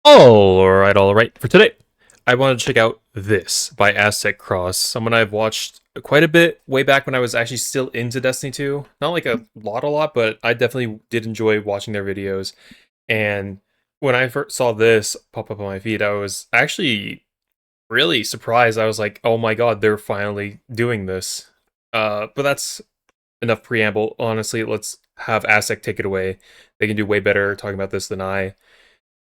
All right. For today, I want to check out this by Aztecross, someone I've watched quite a bit way back when I was actually still into Destiny 2. Not like a lot, but I definitely did enjoy watching their videos. And when I first saw this pop up on my feed, I was actually really surprised. I was like, oh my god, they're finally doing this. But that's enough preamble. Honestly, let's have Aztec take it away. They can do way better talking about this than I.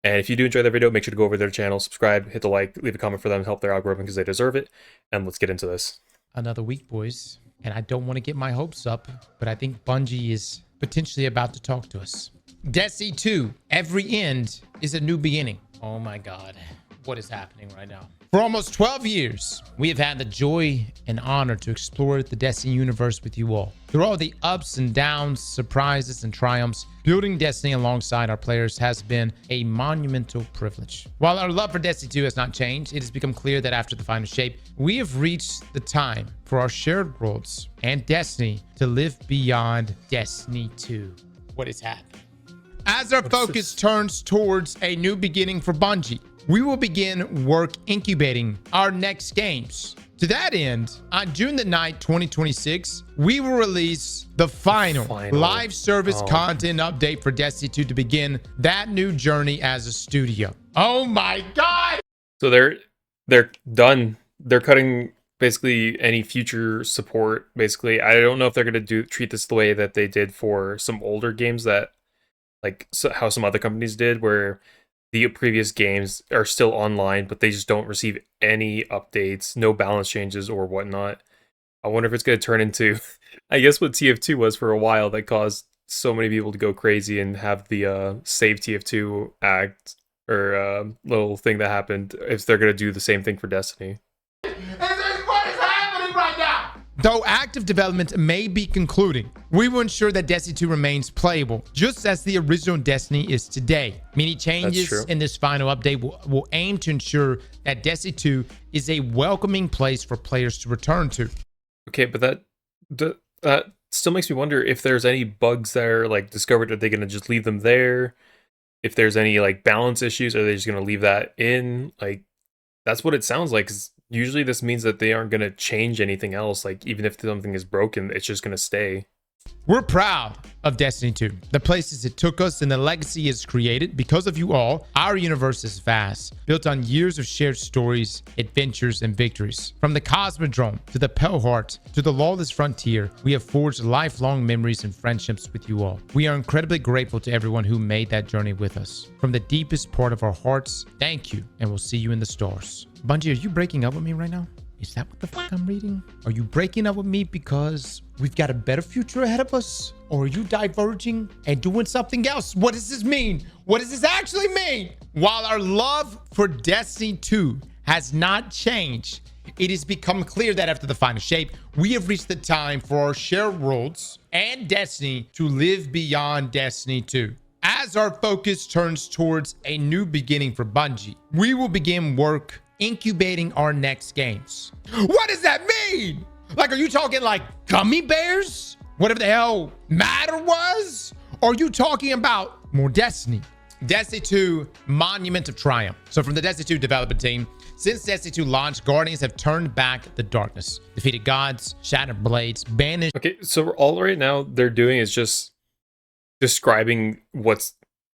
And if you do enjoy their video, make sure to go over their channel, subscribe, hit the like, leave a comment for them, help their algorithm because they deserve it. And let's get into this. Another week, boys. And I don't want to get my hopes up, but I think Bungie is potentially about to talk to us. Destiny 2, every end is a new beginning. Oh my God, what is happening right now? For almost 12 years, we have had the joy and honor to explore the Destiny universe with you all. Through all the ups and downs, surprises and triumphs, building Destiny alongside our players has been a monumental privilege. While our love for Destiny 2 has not changed, it has become clear that after the final shape, we have reached the time for our shared worlds and Destiny to live beyond Destiny 2. What is happening? As our focus turns towards a new beginning for Bungie, we will begin work incubating our next games. To that end, on June the 9th, 2026, we will release the final live service content update for Destiny 2 to begin that new journey as a studio. Oh my God! So they're done. They're cutting basically any future support. Basically, I don't know if they're gonna treat this the way that they did for some older games that, like how some other companies did, where the previous games are still online, but they just don't receive any updates, no balance changes or whatnot. I wonder if it's going to turn into, I guess, what TF2 was for a while that caused so many people to go crazy and have the save TF2 act or little thing that happened, if they're going to do the same thing for Destiny. Though active development may be concluding, we will ensure that Destiny 2 remains playable, just as the original Destiny is today. Many changes in this final update will aim to ensure that Destiny 2 is a welcoming place for players to return to. Okay, but that still makes me wonder if there's any bugs that are like discovered. Are they going to just leave them there? If there's any like balance issues, are they just going to leave that in? Like, that's what it sounds like. 'Cause usually this means that they aren't going to change anything else. Like, even if something is broken, it's just going to stay. We're proud of Destiny 2, the places it took us and the legacy it's created. Because of you all, our universe is vast, built on years of shared stories, adventures, and victories. From the Cosmodrome to the Pale Heart to the Lawless Frontier, we have forged lifelong memories and friendships with you all. We are incredibly grateful to everyone who made that journey with us. From the deepest part of our hearts, thank you, and we'll see you in the stars. Bungie, are you breaking up with me right now? Is that what the fuck I'm reading? Are you breaking up with me because we've got a better future ahead of us? Or are you diverging and doing something else? What does this mean? What does this actually mean? While our love for Destiny 2 has not changed, it has become clear that after the final shape, we have reached the time for our shared worlds and Destiny to live beyond Destiny 2. As our focus turns towards a new beginning for Bungie, we will begin work incubating our next games. What does that mean? Like, are you talking like gummy bears? Whatever the hell matter was? Or are you talking about more Destiny? Destiny 2, Monument of Triumph. So from the Destiny 2 development team, since Destiny 2 launch, Guardians have turned back the darkness, defeated gods, shattered blades, banished. Okay, so all right now they're doing is just describing what's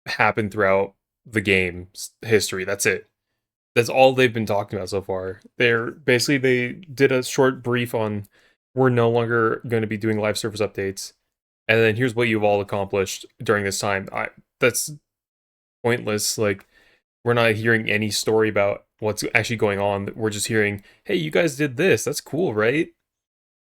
happened throughout the game's history. That's it. That's all they've been talking about so far. They did a short brief on we're no longer going to be doing live service updates, and then here's what you've all accomplished during this time. That's pointless. Like, we're not hearing any story about what's actually going on. We're just hearing, hey, you guys did this. That's cool, right?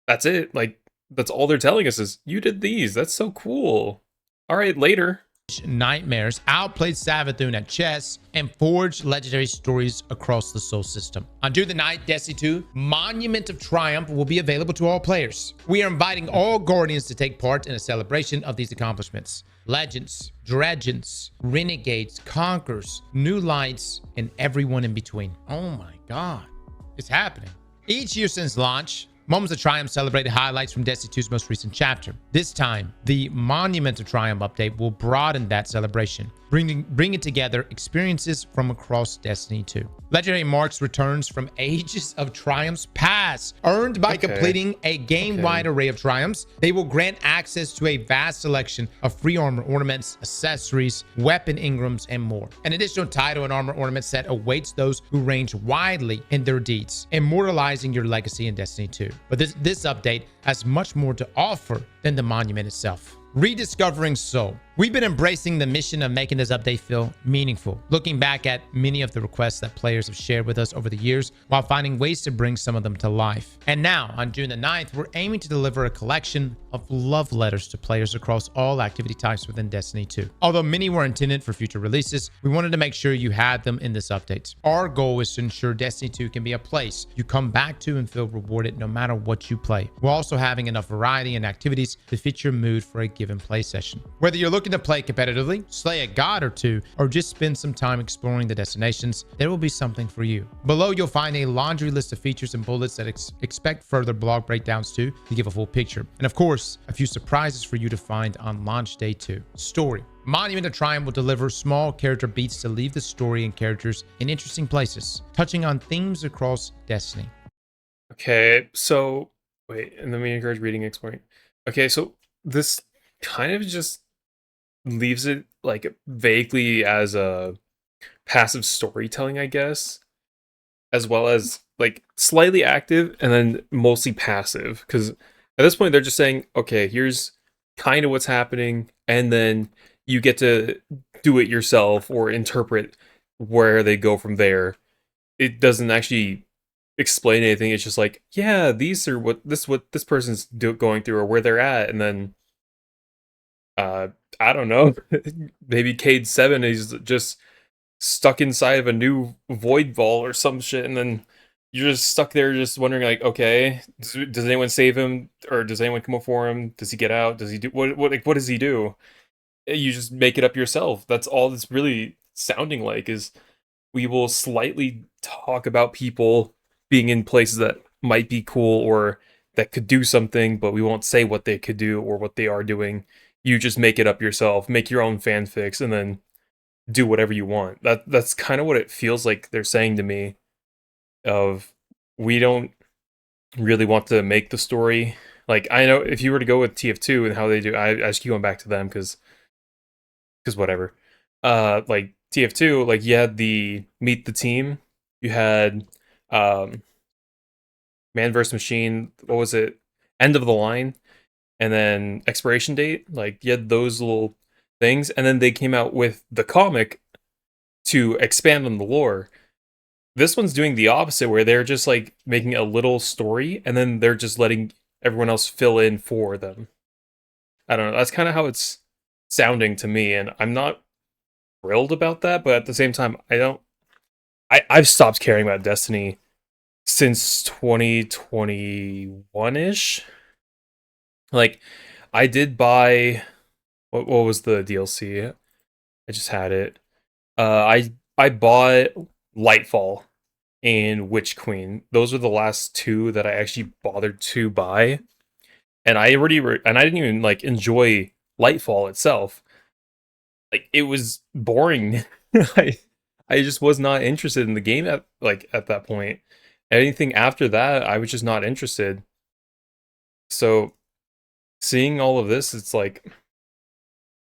That's it. Like, that's all they're telling us is you did these. That's so cool. All right, later. Nightmares, outplayed Savathun at chess, and forged legendary stories across the Soul system. On June the 9th, Destiny 2, Monument of Triumph will be available to all players. We are inviting all Guardians to take part in a celebration of these accomplishments. Legends, Dredgens, Renegades, Conquerors, New Lights, and everyone in between. Oh my God, it's happening. Each year since launch, Moments of Triumph celebrated highlights from Destiny 2's most recent chapter. This time, the Monument of Triumph update will broaden that celebration. bringing together experiences from across Destiny 2. Legendary Marks returns from Ages of Triumphs Past, earned by Okay. completing a game-wide Okay. array of triumphs. They will grant access to a vast selection of free armor ornaments, accessories, weapon engrams, and more. An additional title and armor ornament set awaits those who range widely in their deeds, immortalizing your legacy in Destiny 2. But this update has much more to offer than the monument itself. Rediscovering Soul. We've been embracing the mission of making this update feel meaningful, looking back at many of the requests that players have shared with us over the years while finding ways to bring some of them to life. And now, on June the 9th, we're aiming to deliver a collection of love letters to players across all activity types within Destiny 2. Although many were intended for future releases, we wanted to make sure you had them in this update. Our goal is to ensure Destiny 2 can be a place you come back to and feel rewarded no matter what you play, while also having enough variety and activities to fit your mood for a given play session. Whether you're looking to play competitively, slay a god or two, or just spend some time exploring the destinations, there will be something for you. Below, you'll find a laundry list of features and bullets that expect further blog breakdowns to give a full picture. And of course, a few surprises for you to find on launch day 2. Story. Monument of Triumph will deliver small character beats to leave the story and characters in interesting places, touching on themes across Destiny. Okay. So wait, and then we encourage reading and exploring. Okay, so this kind of just leaves it like vaguely as a passive storytelling, I guess, as well as like slightly active and then mostly passive. Because at this point, they're just saying, okay, here's kind of what's happening, and then you get to do it yourself or interpret where they go from there. It doesn't actually explain anything. It's just like, yeah, these are what this person's going through or where they're at, and then uh I don't know. Maybe Cade 7 is just stuck inside of a new void vault or some shit, and then you're just stuck there just wondering like, okay, does anyone save him, or does anyone come up for him? Does he get out? Does he do what does he do? You just make it up yourself. That's all it's really sounding like. Is we will slightly talk about people being in places that might be cool or that could do something, but we won't say what they could do or what they are doing. You just make it up yourself, make your own fanfics, and then do whatever you want. That's kind of what it feels like they're saying to me. Of we don't really want to make the story. Like, I know if you were to go with TF2 and how they do, I just keep going back to them because whatever. Like TF2, like you had the meet the team, you had um man versus machine. What was it? End of the line, and then expiration date. Like you had those little things, and then they came out with the comic to expand on the lore. This one's doing the opposite, where they're just like making a little story, and then they're just letting everyone else fill in for them. I don't know. That's kind of how it's sounding to me, and I'm not thrilled about that. But at the same time, I don't. I've stopped caring about Destiny since 2021 ish. Like, I did buy what was the DLC? I just had it. I bought Lightfall and Witch Queen. Those are the last two that I actually bothered to buy, and I didn't even like enjoy Lightfall itself. Like it was boring. I I just was not interested in the game at that point. Anything after that, I was just not interested. So seeing all of this, it's like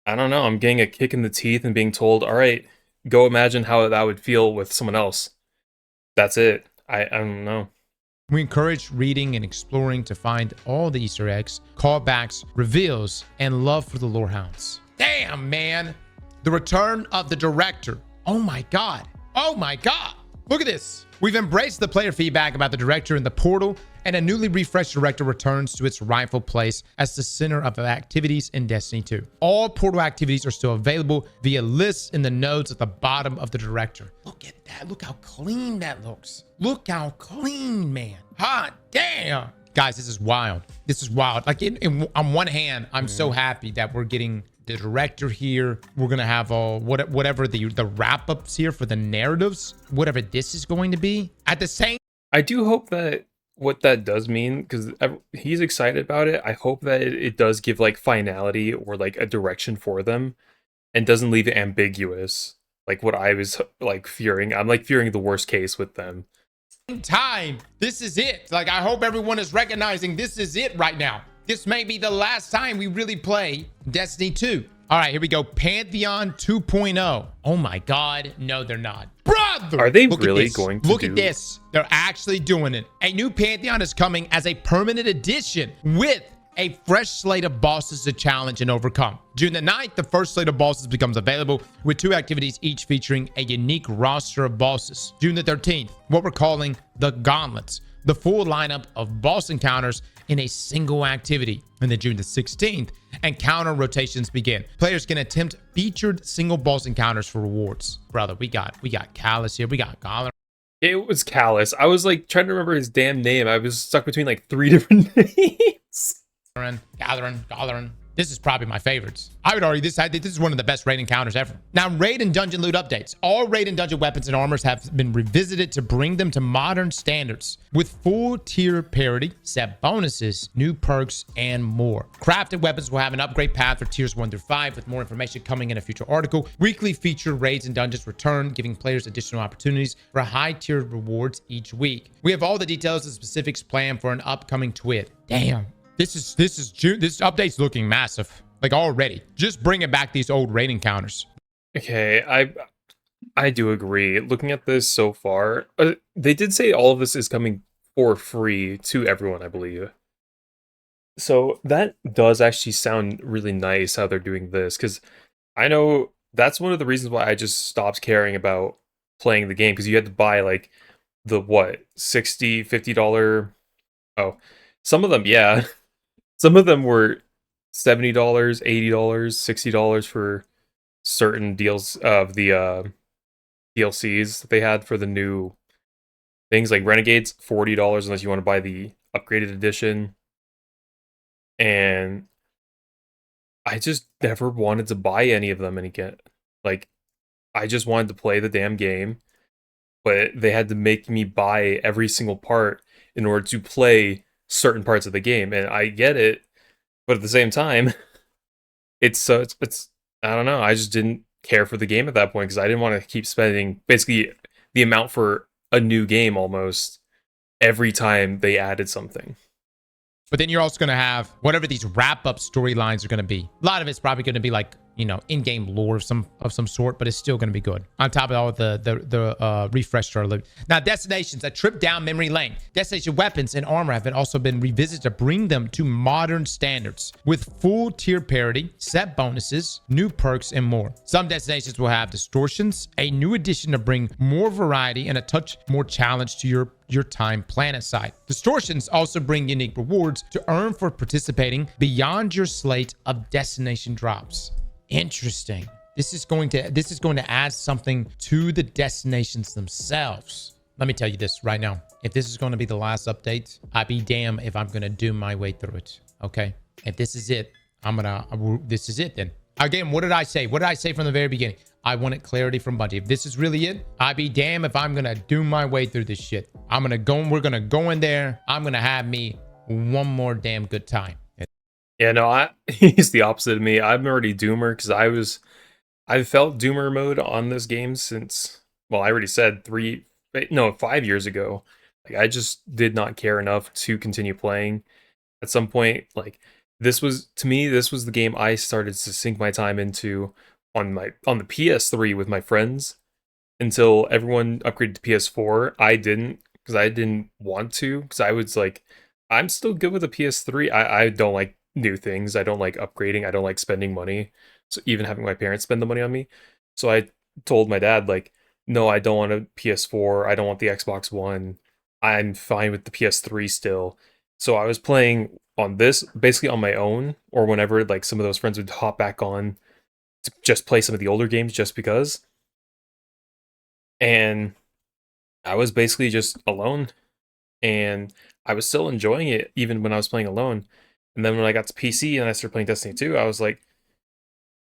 I don't know. I'm getting a kick in the teeth and being told, "All right, go imagine how that would feel with someone else." That's it. I don't know. We encourage reading and exploring to find all the Easter eggs, callbacks, reveals, and love for the lorehounds. Damn, man. The return of the director. Oh my God. Oh my God. Look at this. We've embraced the player feedback about the director in the portal, and a newly refreshed director returns to its rightful place as the center of activities in Destiny 2. All portal activities are still available via lists in the nodes at the bottom of the director. Look at that. Look how clean that looks. Look how clean, man. Hot damn. Guys, this is wild. This is wild. Like on one hand, I'm so happy that we're getting the director here. We're gonna have all whatever the wrap-ups here for the narratives, whatever this is going to be. At the same, I do hope that what that does mean, because he's excited about it. I hope that it does give like finality or like a direction for them. and doesn't leave it ambiguous. Like what I was like fearing. I'm like fearing the worst case with them. Time. This is it. Like, I hope everyone is recognizing this is it right now. This may be the last time we really play Destiny 2. All right, here we go. Pantheon 2.0. Oh my God. No, they're not. Brother! Are they Look really at this. going to Look do... at this. They're actually doing it. A new Pantheon is coming as a permanent addition with a fresh slate of bosses to challenge and overcome. June the 9th, the first slate of bosses becomes available with 2 activities, each featuring a unique roster of bosses. June the 13th, what we're calling the Gauntlets, the full lineup of boss encounters in a single activity. And then June the 16th, encounter rotations begin. Players can attempt featured single boss encounters for rewards. Brother, we got Callus here, we got Gauntlet. It was Callus. I was like trying to remember his damn name. I was stuck between like 3 different names. Gathering. This is probably my favorites. I would argue this is one of the best raid encounters ever. Now, raid and dungeon loot updates. All raid and dungeon weapons and armors have been revisited to bring them to modern standards with full tier parity, set bonuses, new perks, and more. Crafted weapons will have an upgrade path for tiers 1 through 5 with more information coming in a future article. Weekly featured raids and dungeons return, giving players additional opportunities for high tiered rewards each week. We have all the details and specifics planned for an upcoming twit. Damn. This is June. This update's looking massive. Like already. Just bringing back these old raid encounters. Okay, I do agree. Looking at this so far, they did say all of this is coming for free to everyone, I believe. So that does actually sound really nice how they're doing this, because I know that's one of the reasons why I just stopped caring about playing the game, because you had to buy like the what, $60, $50. Oh, some of them, yeah. Some of them were $70, $80, $60 for certain deals of the DLCs that they had for the new things. Like Renegades, $40 unless you want to buy the upgraded edition. And I just never wanted to buy any of them and again. Like, I just wanted to play the damn game, but they had to make me buy every single part in order to play certain parts of the game. And I get it, but at the same time, it's I don't know. I just didn't care for the game at that point because I didn't want to keep spending basically the amount for a new game almost every time they added something. But then you're also going to have whatever these wrap-up storylines are going to be. A lot of it's probably going to be like, you know, in-game lore of some sort, but it's still going to be good. On top of all the refresh to our loot. Now, destinations, a trip down memory lane. Destination weapons and armor have also been revisited to bring them to modern standards with full tier parity, set bonuses, new perks, and more. Some destinations will have distortions, a new addition to bring more variety and a touch more challenge to your time planet side. Distortions also bring unique rewards to earn for participating beyond your slate of destination drops. Interesting. This is going to add something to the destinations themselves. Let me tell you this right now. If this is going to be the last update, I'd be damn if I'm going to do my way through it. Okay? If this is it, this is it then. Again, what did I say? What did I say from the very beginning? I wanted clarity from Bungie. If this is really it, I'd be damn if I'm going to do my way through this shit. We're going to go in there. I'm going to have me one more damn good time. Yeah, no, he's the opposite of me. I'm already Doomer because I've felt Doomer mode on this game since, well, I already said 5 years ago. Like, I just did not care enough to continue playing. At some point, like, this was the game I started to sink my time into on the PS3 with my friends until everyone upgraded to PS4. I didn't because I didn't want to because I was like, I'm still good with the PS3. I don't like new things. I don't like upgrading. I don't like spending money. So even having my parents spend the money on me. So I told my dad, like, no, I don't want a PS4. I don't want the Xbox One. I'm fine with the PS3 still. So I was playing on this basically on my own, or whenever like some of those friends would hop back on to just play some of the older games just because. And I was basically just alone. And I was still enjoying it even when I was playing alone. And then when I got to PC and I started playing Destiny 2, I was like,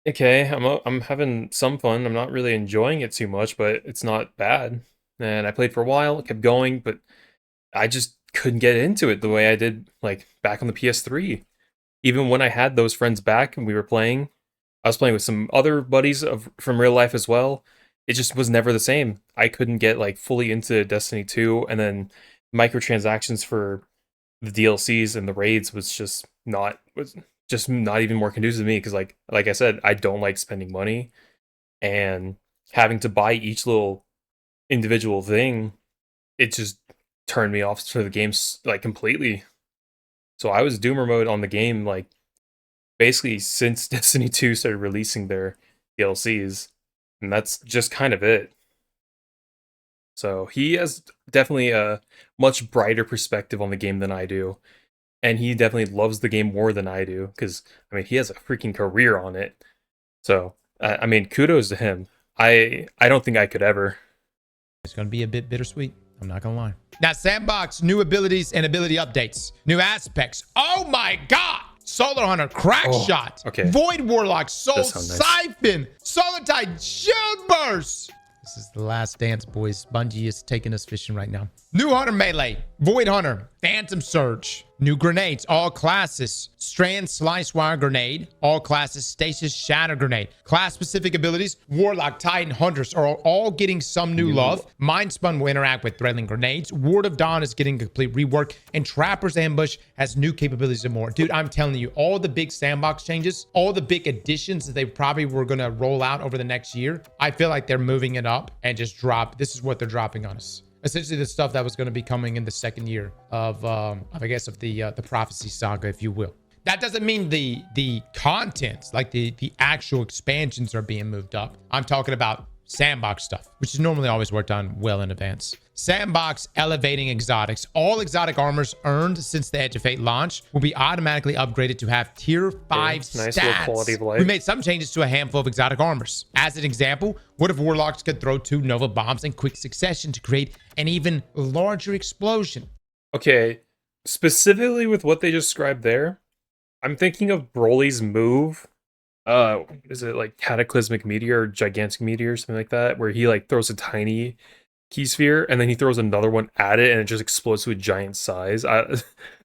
okay, I'm having some fun. I'm not really enjoying it too much, but it's not bad. And I played for a while, kept going, but I just couldn't get into it the way I did like back on the PS3. Even when I had those friends back and we were playing, I was playing with some other buddies from real life as well. It just was never the same. I couldn't get like fully into Destiny 2, and then microtransactions for the DLCs and the raids was just not even more conducive to me because like I said, I don't like spending money and having to buy each little individual thing. It just turned me off to the game like completely. So I was doomer mode on the game like basically since Destiny 2 started releasing their DLCs, and that's just kind of it. So he has definitely a much brighter perspective on the game than I do, and he definitely loves the game more than I do because I mean he has a freaking career on it. So I mean kudos to him. I don't think I could ever. It's going to be a bit bittersweet. I'm not going to lie. Now, Sandbox, new abilities and ability updates, new aspects. Oh my God. Solar Hunter, crack shot. Okay. Void Warlock, Soul Nice. Siphon, Solar Tide, Shield Burst. This is the last dance, boys. Bungie is taking us fishing right now. New Hunter Melee, Void Hunter, Phantom Surge, new grenades, all classes, Strand Slice Wire Grenade, all classes, Stasis Shatter Grenade. Class-specific abilities, Warlock, Titan, Hunters are all getting some new love. Mind Spun will interact with Threadling Grenades. Ward of Dawn is getting a complete rework, and Trapper's Ambush has new capabilities and more. Dude, I'm telling you, all the big sandbox changes, all the big additions that they probably were going to roll out over the next year, I feel like they're moving it up and just drop. This is what they're dropping on us. Essentially the stuff that was going to be coming in the second year of I guess of the prophecy saga, if you will. That doesn't mean the contents, like the actual expansions, are being moved up. I'm talking about sandbox stuff, which is normally always worked on well in advance. Sandbox elevating exotics. All exotic armors earned since the Edge of Fate launch will be automatically upgraded to have tier 5 stats. Nice little quality of life. We made some changes to a handful of exotic armors. As an example, what if Warlocks could throw 2 Nova bombs in quick succession to create an even larger explosion? Okay, specifically with what they described there, I'm thinking of Broly's move. Is it like Cataclysmic Meteor or Gigantic Meteor, something like that, where he like throws a tiny key sphere and then he throws another one at it and it just explodes to a giant size. I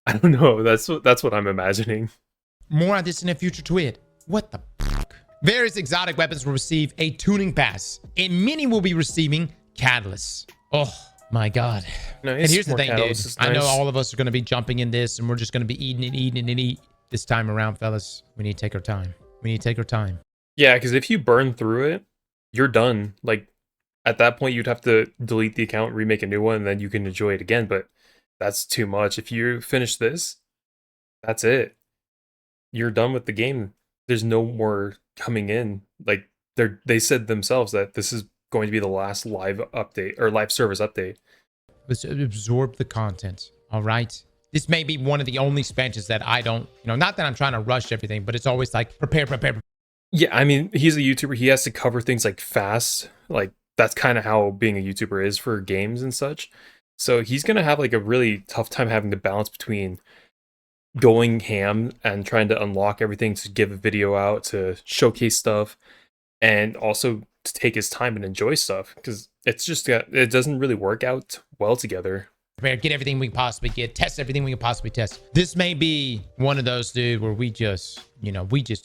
don't know. That's what I'm imagining. More on this in a future tweet. What the fuck? Various exotic weapons will receive a tuning pass, and many will be receiving catalysts. Oh my God. Nice. And here's the More thing, dude. catalysts is I know nice. all of us are going to be jumping in this and we're just going to be eating this time around, fellas. We need to take our time. We need to take our time. Yeah, because if you burn through it, you're done. Like at that point, you'd have to delete the account, remake a new one, and then you can enjoy it again. But that's too much. If you finish this, that's it. You're done with the game. There's no more coming in. Like they said themselves that this is going to be the last live update or live service update. Let's absorb the content. All right. This may be one of the only expansions that I don't, not that I'm trying to rush everything, but it's always like prepare. Yeah, I mean, he's a YouTuber. He has to cover things like fast. Like that's kind of how being a YouTuber is for games and such. So he's gonna have like a really tough time having to balance between going ham and trying to unlock everything to give a video out to showcase stuff, and also to take his time and enjoy stuff because it doesn't really work out well together. Get everything we can possibly get, test everything we can possibly test. This may be one of those, dude, where we just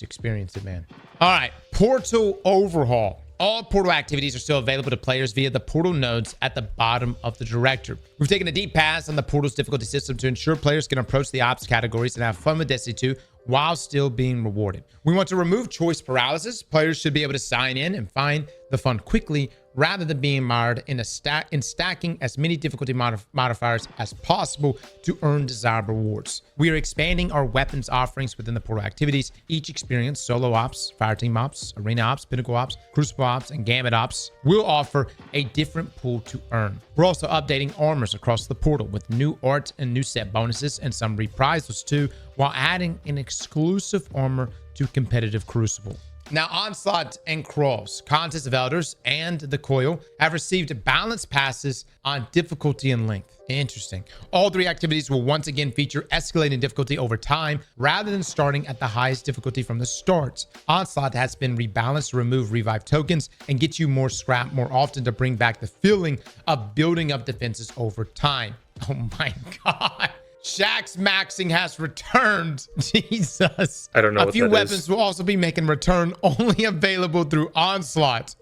experience it, man. All right, portal overhaul. All portal activities are still available to players via the portal nodes at the bottom of the director. We've taken a deep pass on the portal's difficulty system to ensure players can approach the ops categories and have fun with Destiny 2 while still being rewarded. We want to remove choice paralysis. Players should be able to sign in and find the fun quickly rather than being mired in stacking as many difficulty modifiers as possible to earn desirable rewards. We are expanding our weapons offerings within the portal activities. Each experience, solo ops, fireteam ops, arena ops, pinnacle ops, crucible ops, and gamut ops will offer a different pool to earn. We're also updating armors across the portal with new art and new set bonuses and some reprisals too, while adding an exclusive armor to competitive Crucible. Now, Onslaught and Cross, Contest of Elders, and the Coil have received balance passes on difficulty and length. Interesting. All 3 activities will once again feature escalating difficulty over time rather than starting at the highest difficulty from the start. Onslaught has been rebalanced to remove revive tokens and get you more scrap more often to bring back the feeling of building up defenses over time. Oh my God. Shaxx Maxing has returned. Jesus. I don't know A what few that weapons is. will also be making return only available through Onslaught.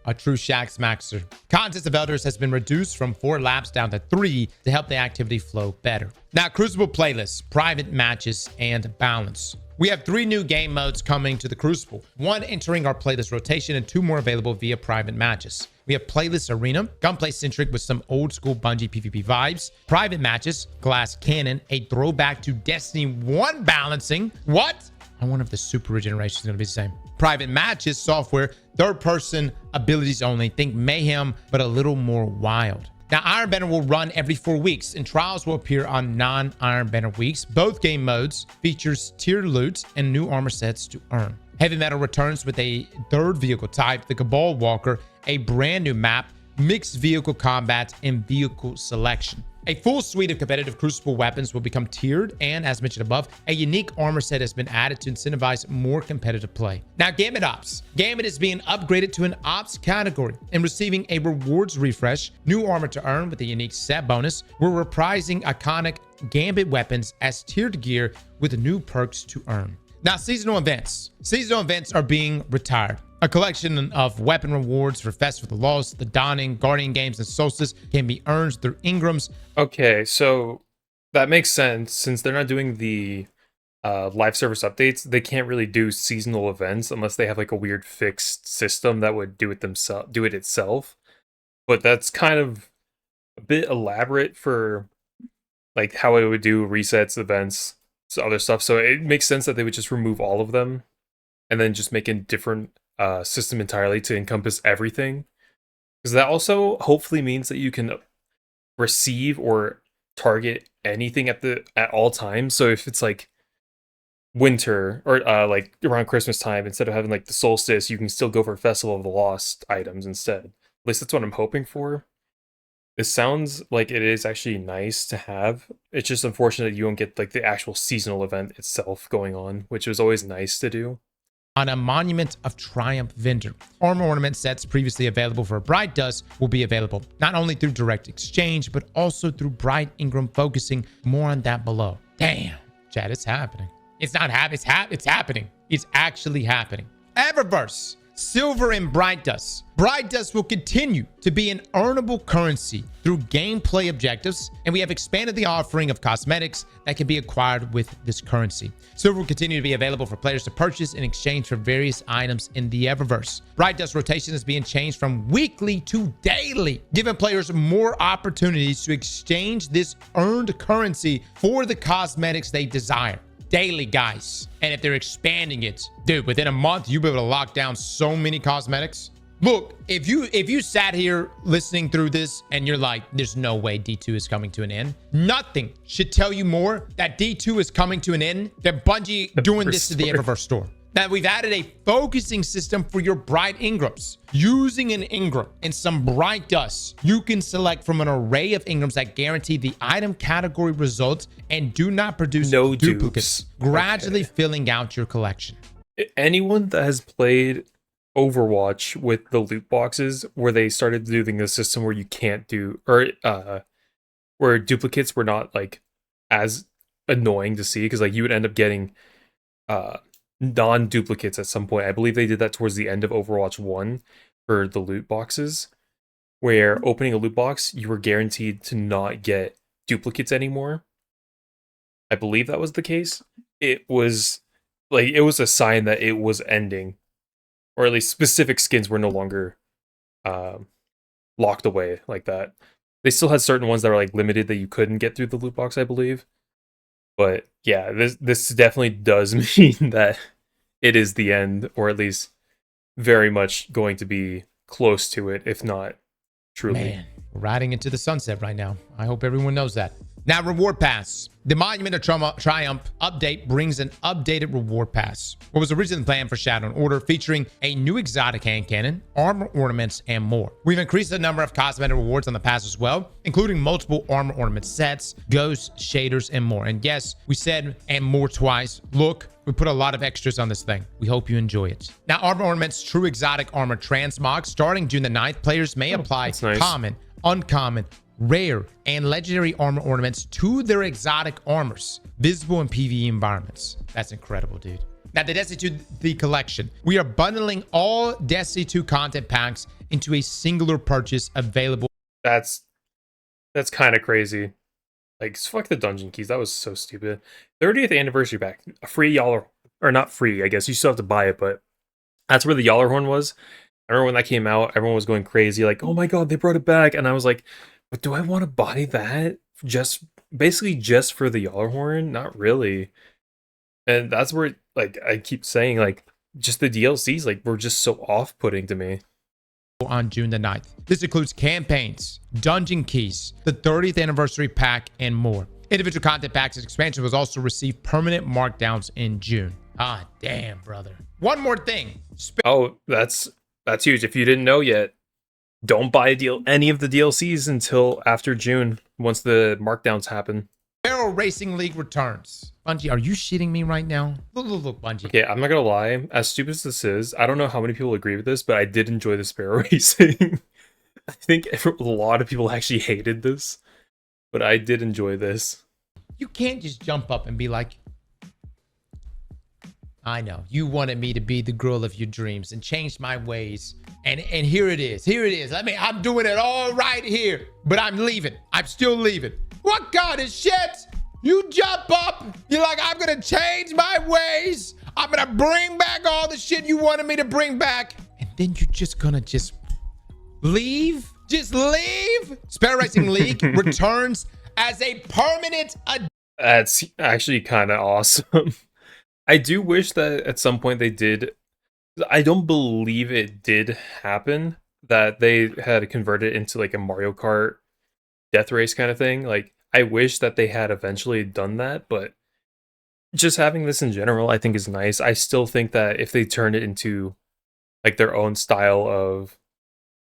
A true Shaxx Maxer. Contest of Elders has been reduced from 4 laps down to 3 to help the activity flow better. Now, Crucible playlists, private matches, and balance. We have 3 new game modes coming to the Crucible. 1 entering our playlist rotation and 2 more available via private matches. We have Playlist Arena, gunplay centric with some old school Bungie PvP vibes. Private matches, Glass Cannon, a throwback to Destiny 1 balancing. What? I wonder if the super regeneration is going to be the same. Private matches, software, third person, abilities only. Think Mayhem, but a little more wild. Now, Iron Banner will run every 4 weeks, and trials will appear on non-Iron Banner weeks. Both game modes features tiered loot and new armor sets to earn. Heavy Metal returns with a third vehicle type, the Cabal Walker, a brand new map, mixed vehicle combat, and vehicle selection. A full suite of competitive Crucible weapons will become tiered, and as mentioned above, a unique armor set has been added to incentivize more competitive play. Now, Gambit Ops. Gambit is being upgraded to an Ops category and receiving a rewards refresh, new armor to earn with a unique set bonus. We're reprising iconic Gambit weapons as tiered gear with new perks to earn. Now, seasonal events. Seasonal events are being retired. A collection of weapon rewards for Fest of the Lost, the Dawning, Guardian Games, and Solstice can be earned through Ingrams. Okay, so that makes sense. Since they're not doing the live service updates, they can't really do seasonal events unless they have like a weird fixed system that would do it itself. But that's kind of a bit elaborate for like how it would do resets, events, other stuff. So it makes sense that they would just remove all of them and then just make a different system entirely to encompass everything. Because that also hopefully means that you can receive or target anything at all times. So if it's like winter or like around Christmas time, instead of having like the solstice, you can still go for Festival of the Lost items instead. At least that's what I'm hoping for. It sounds like it is actually nice to have. It's just unfortunate you don't get like the actual seasonal event itself going on, which was always nice to do. On a Monument of Triumph vendor. Armor ornament sets previously available for Bright Dust will be available not only through direct exchange, but also through Bright Ingram, focusing more on that below. Damn, Chad, it's happening. It's not happening. It's happening. It's actually happening. Eververse. Silver and Bright Dust. Bright Dust will continue to be an earnable currency through gameplay objectives, and we have expanded the offering of cosmetics that can be acquired with this currency. Silver will continue to be available for players to purchase in exchange for various items in the Eververse. Bright Dust rotation is being changed from weekly to daily, giving players more opportunities to exchange this earned currency for the cosmetics they desire. Daily, guys. And if they're expanding it, dude, within a month, you'll be able to lock down so many cosmetics. Look, if you sat here listening through this and you're like, there's no way D2 is coming to an end, nothing should tell you more that D2 is coming to an end than Bungie doing this to the Eververse store. Now, we've added a focusing system for your Bright Ingrams. Using an Ingram and some Bright Dust, you can select from an array of Ingrams that guarantee the item category results and do not produce No duplicates, dupes. gradually filling out your collection. Anyone that has played Overwatch with the loot boxes, where they started doing the system where you can't do, or where duplicates were not like as annoying to see, because like you would end up getting non-duplicates at some point. I believe they did that towards the end of Overwatch 1 for the loot boxes, where opening a loot box, you were guaranteed to not get duplicates anymore. I believe that was the case. It was a sign that it was ending, or at least specific skins were no longer locked away like that. They still had certain ones that were like limited that you couldn't get through the loot box, I believe. But yeah, this definitely does mean that it is the end, or at least very much going to be close to it, if not truly. Man, we're riding into the sunset right now. I hope everyone knows that. Now, Reward Pass. The Monument of Triumph update brings an updated Reward Pass. What was originally planned for Shadow and Order, featuring a new exotic hand cannon, armor ornaments, and more. We've increased the number of cosmetic rewards on the pass as well, including multiple armor ornament sets, ghosts, shaders, and more. And yes, we said and more twice. Look, we put a lot of extras on this thing. We hope you enjoy it. Now, Armor Ornaments True Exotic Armor Transmog. Starting June the 9th, players may apply that's nice. common, uncommon, rare, and legendary armor ornaments to their exotic armors, visible in PvE environments. That's incredible, dude. Now, the Destiny 2 The Collection. We are bundling all Destiny 2 content packs into a singular purchase available. That's kind of crazy. Like, fuck the dungeon keys. That was so stupid. 30th anniversary pack. A free Yaller, or not free, I guess. You still have to buy it, but that's where the Yaller horn was. I remember when that came out, everyone was going crazy, like, oh my god, they brought it back. And I was like, but do I want to buy that? Basically just for the Yaller horn? Not really. And that's where, like, I keep saying, like, just the DLCs, like, were just so off-putting to me. On June the 9th. This includes campaigns, dungeon keys, the 30th anniversary pack, and more. Individual content packs and expansions will also receive permanent markdowns in June. Ah, damn, brother. One more thing. Oh, that's huge. If you didn't know yet, don't buy any of the DLCs until after June, once the markdowns happen. Barrel Racing League returns. Bungie, are you shitting me right now? Look, Bungie. Okay, I'm not gonna lie. As stupid as this is, I don't know how many people agree with this, but I did enjoy the Sparrow Racing. I think a lot of people actually hated this, but I did enjoy this. You can't just jump up and be like, I know, you wanted me to be the girl of your dreams and change my ways. And here it is. Here it is. I'm doing it all right here, but I'm leaving. I'm still leaving. What kind of shit? You jump up. You're like, I'm going to change my ways. I'm going to bring back all the shit you wanted me to bring back. And then you're just going to just leave? Just leave? Sparrow Racing League returns as a permanent addition. That's actually kind of awesome. I do wish that at some point they did. I don't believe it did happen, that they had converted into like a Mario Kart death race kind of thing. Like, I wish that they had eventually done that, but just having this in general, I think is nice. I still think that if they turned it into like their own style of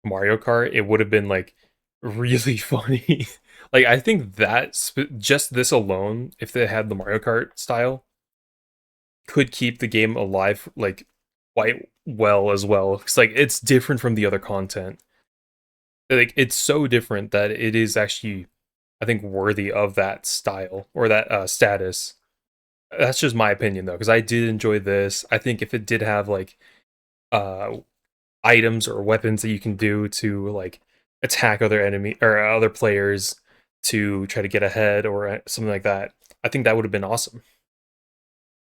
Mario Kart, it would have been like really funny. Like, I think that just this alone, if they had the Mario Kart style, could keep the game alive like quite well as well. Because like, it's different from the other content. Like, it's so different that it is actually, I think, worthy of that style or that status. That's just my opinion though, because I did enjoy this. I think if it did have like items or weapons that you can do to like attack other enemy or other players to try to get ahead or something like that, I think that would have been awesome.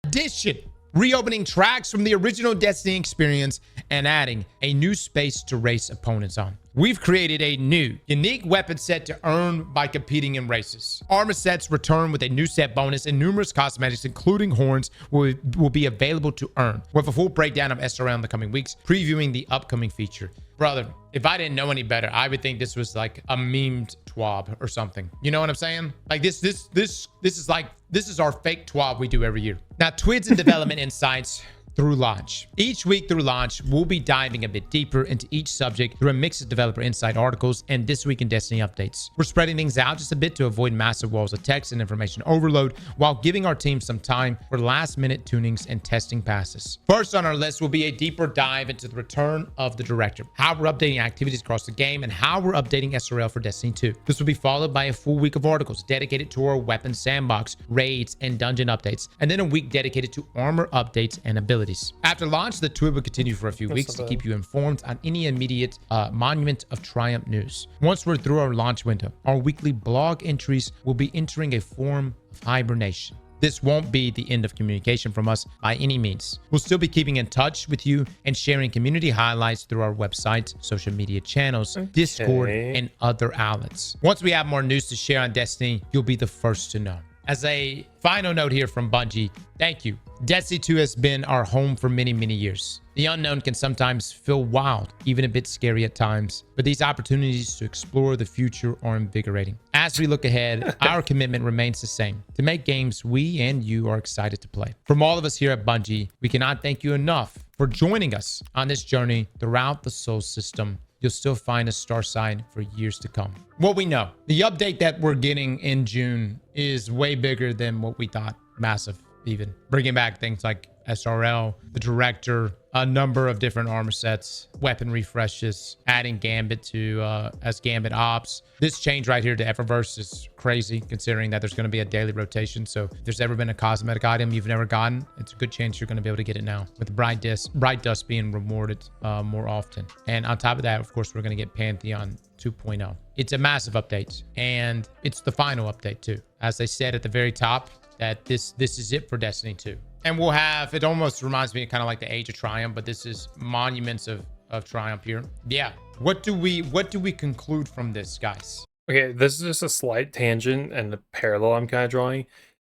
Addition, reopening tracks from the original Destiny experience and adding a new space to race opponents on. We've created a new, unique weapon set to earn by competing in races. Armor sets return with a new set bonus, and numerous cosmetics, including horns, will be available to earn. With a full breakdown of SRL in the coming weeks, previewing the upcoming feature. Brother, if I didn't know any better, I would think this was like a memed TWAB or something. You know what I'm saying? Like this is our fake TWAB we do every year. Now, Twids and development insights through launch. Each week through launch, we'll be diving a bit deeper into each subject through a mix of developer insight articles and This Week in Destiny updates. We're spreading things out just a bit to avoid massive walls of text and information overload while giving our team some time for last-minute tunings and testing passes. First on our list will be a deeper dive into the return of the Director, how we're updating activities across the game, and how we're updating SRL for Destiny 2. This will be followed by a full week of articles dedicated to our weapons sandbox, raids, and dungeon updates, and then a week dedicated to armor updates and abilities. After launch, the Twib will continue for a few weeks to keep you informed on any immediate Monument of Triumph news. Once we're through our launch window, our weekly blog entries will be entering a form of hibernation. This won't be the end of communication from us by any means. We'll still be keeping in touch with you and sharing community highlights through our website, social media channels, Discord, and other outlets. Once we have more news to share on Destiny, you'll be the first to know. As a final note here from Bungie, thank you. Destiny 2 has been our home for many, many years. The unknown can sometimes feel wild, even a bit scary at times, but these opportunities to explore the future are invigorating. As we look ahead, our commitment remains the same, to make games we and you are excited to play. From all of us here at Bungie, we cannot thank you enough for joining us on this journey throughout the Sol system. You'll still find a star sign for years to come. What we know, the update that we're getting in June is way bigger than what we thought. Massive, even. Bringing back things like SRL, the director, a number of different armor sets, weapon refreshes, adding Gambit to as Gambit Ops. This change right here to Eververse is crazy, considering that there's going to be a daily rotation. So if there's ever been a cosmetic item you've never gotten, it's a good chance you're going to be able to get it now, with Bright Dust being rewarded more often. And on top of that, of course, we're going to get Pantheon 2.0. It's a massive update, and it's the final update too. As they said at the very top, that this is it for Destiny 2. And we'll have, it almost reminds me of kind of like the Age of Triumph, but this is Monuments of Triumph here. Yeah. What do we conclude from this, guys? Okay, this is just a slight tangent and a parallel I'm kind of drawing.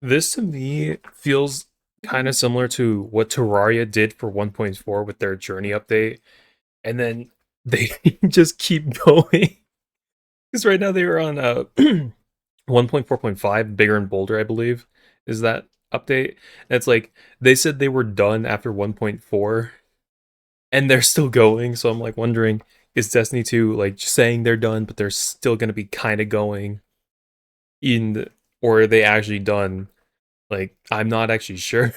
This to me feels kind of similar to what Terraria did for 1.4 with their journey update. And then they just keep going. Because right now they are on 1.4.5, bigger and bolder, I believe, is that update. And it's like, they said they were done after 1.4, and they're still going. So I'm like wondering, is Destiny 2 like saying they're done, but they're still going to be kind of going or are they actually done? Like, I'm not actually sure.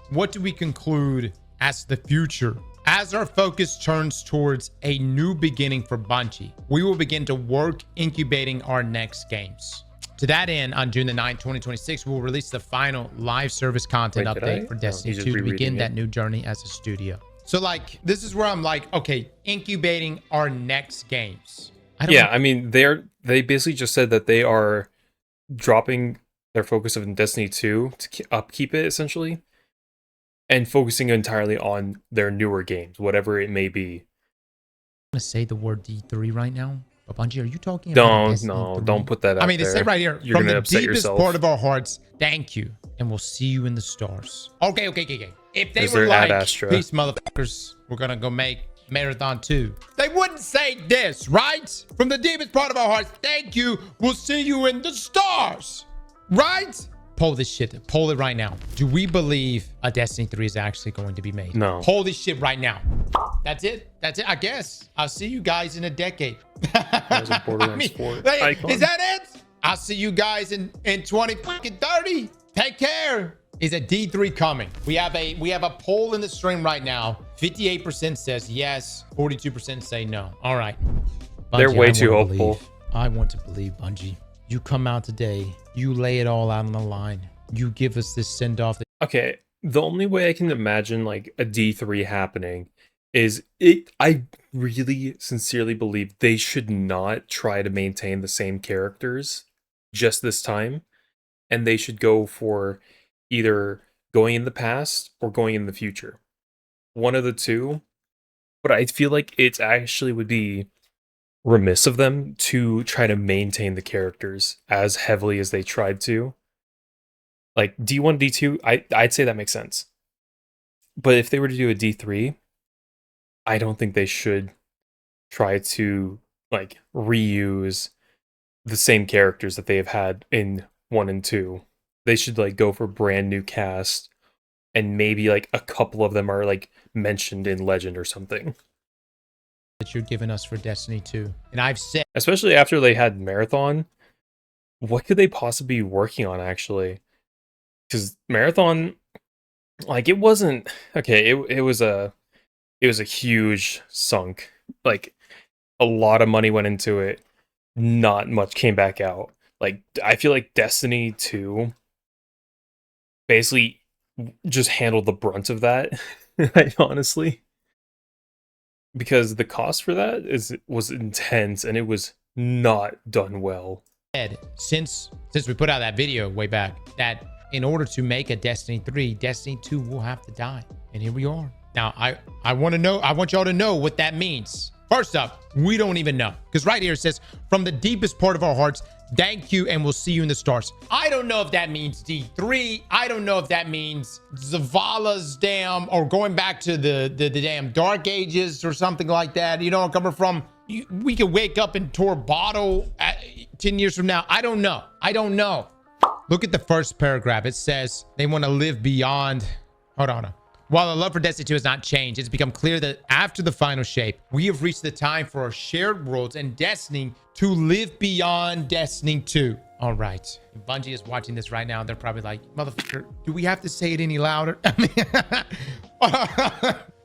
What do we conclude as the future? As our focus turns towards a new beginning for Bungie, we will begin to work incubating our next games. To that end, on June the 9th, 2026, we will release the final live service content update for Destiny 2 to begin that new journey as a studio. So, like, this is where I'm like, okay, incubating our next games. I mean, they basically just said that they are dropping their focus of Destiny 2 to upkeep it, essentially, and focusing entirely on their newer games, whatever it may be. I'm going to say the word D3 right now. But Bungie, are you talking about don't put that out. I mean, they say right here, you're from the upset deepest yourself. part of our hearts, thank you, and we'll see you in the stars. Okay. If they Is were there like, Ad Astra? peace, motherfuckers, we're going to go make Marathon 2. They wouldn't say this, right? From the deepest part of our hearts, thank you, we'll see you in the stars, right? Poll this shit. Poll it right now. Do we believe a Destiny 3 is actually going to be made? No. Poll this shit right now. That's it. I guess. I'll see you guys in a decade. That was a Borderlands 4 icon. Is that it? I'll see you guys in 2030. Take care. Is a D3 coming? We have a poll in the stream right now. 58% says yes. 42% say no. All right. Bungie, They're way too hopeful. I want to believe, Bungie. You come out today. You lay it all out on the line. You give us this send off. Okay, the only way I can imagine like a D3 happening is I really sincerely believe they should not try to maintain the same characters just this time, and they should go for either going in the past or going in the future. One of the two. But I feel like it's actually would be remiss of them to try to maintain the characters as heavily as they tried to. Like D1, D2, I'd say that makes sense. But if they were to do a D3, I don't think they should try to like reuse the same characters that they have had in 1 and 2. They should like go for brand new cast, and maybe like a couple of them are like mentioned in Legend or something. That you're giving us for Destiny 2. And I've said, especially after they had Marathon, what could they possibly be working on actually? Because Marathon, like, it wasn't okay. It was a huge sunk. Like, a lot of money went into it. Not much came back out. Like, I feel like Destiny 2 basically just handled the brunt of that. Honestly, because the cost for that was intense, and it was not done well. since we put out that video way back, that in order to make a Destiny 3, Destiny 2 will have to die. And here we are. Now, I want y'all to know what that means. First up, we don't even know. Because right here it says, from the deepest part of our hearts, thank you, and we'll see you in the stars. I don't know if that means D3. I don't know if that means Zavala's damn, or going back to the damn Dark Ages or something like that. You know, coming from, we could wake up in Tor Bottle 10 years from now. I don't know. I don't know. Look at the first paragraph. It says they want to live beyond. Hold on. While the love for Destiny 2 has not changed, it's become clear that after the final shape, we have reached the time for our shared worlds and Destiny to live beyond Destiny 2. All right. If Bungie is watching this right now, they're probably like, motherfucker, do we have to say it any louder? I mean,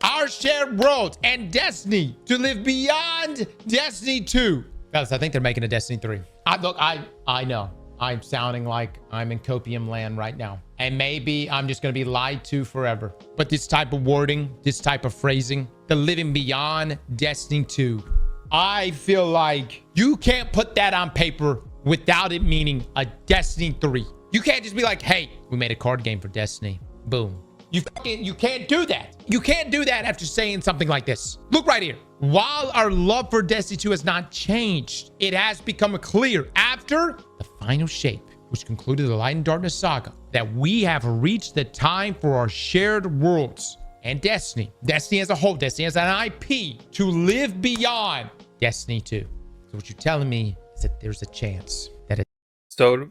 our shared world and Destiny to live beyond Destiny 2. Fellas, I think they're making a Destiny 3. I know. I'm sounding like I'm in copium land right now. And maybe I'm just going to be lied to forever. But this type of wording, this type of phrasing, the living beyond Destiny 2, I feel like you can't put that on paper without it meaning a Destiny 3. You can't just be like, hey, we made a card game for Destiny. Boom. You can't do that. You can't do that after saying something like this. Look right here. While our love for Destiny 2 has not changed, it has become clear after the final shape, which concluded the Light and Darkness saga, that we have reached the time for our shared worlds and Destiny as a whole, Destiny as an IP, to live beyond Destiny 2. So what you're telling me is that there's a chance that it. So